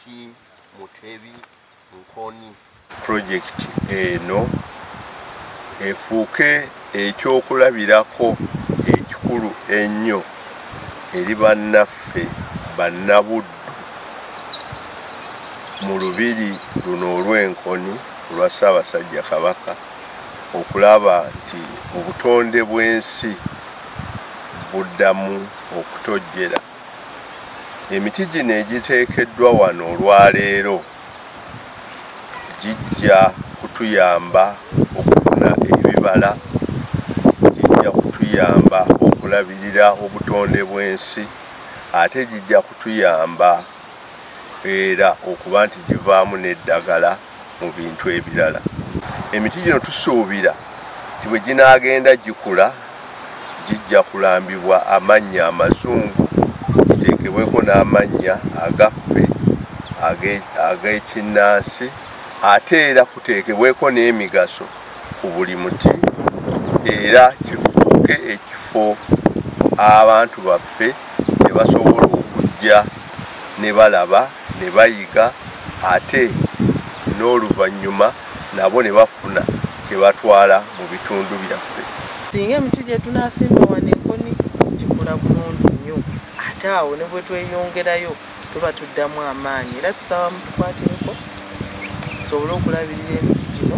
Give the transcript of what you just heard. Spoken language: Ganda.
Kati Mutebi Nkoni. Project eno efuuke ekyokulabirako ekikulu ennyo eri bannaffe bannabuddu mu lubiri luno olw'Enkoni olwa Ssaabasajja Kabaka okulaba nti obutonde bw'ensi buddamu okutojjera. Emiti gino egiteekeddwa wano olwaleero gijja kutuyamba okufuna ebibala, gijja kutuyamba okulabirira obutonde bw'ensi, ate gijja kutuyamba era okuba nti givaamu n'eddagala mu bintu ebirala. Emiti gino tusuubira nti bwe ginaagenda gikula gijja kulambibwa amannya amazungu, giteekebweko n'amannya agaffe ag'ekinnansi, ate era kuteekebweko n'emigaso ku buli muti, era kifuuke ekifo abantu baffe ne basobola okujja ne balaba ne bayiga, ate n'oluvannyuma nabo ne bafuna kye batwala mu bitundu byaffe. Singa emiti gye tunaasimba wano Enkoni gikula bulungi nnyo, ate awo ne bwe tweyongerayo tuba tuddamu amaanyi. Era tusaba mutukwatireko tusobole okulabirira emiti gino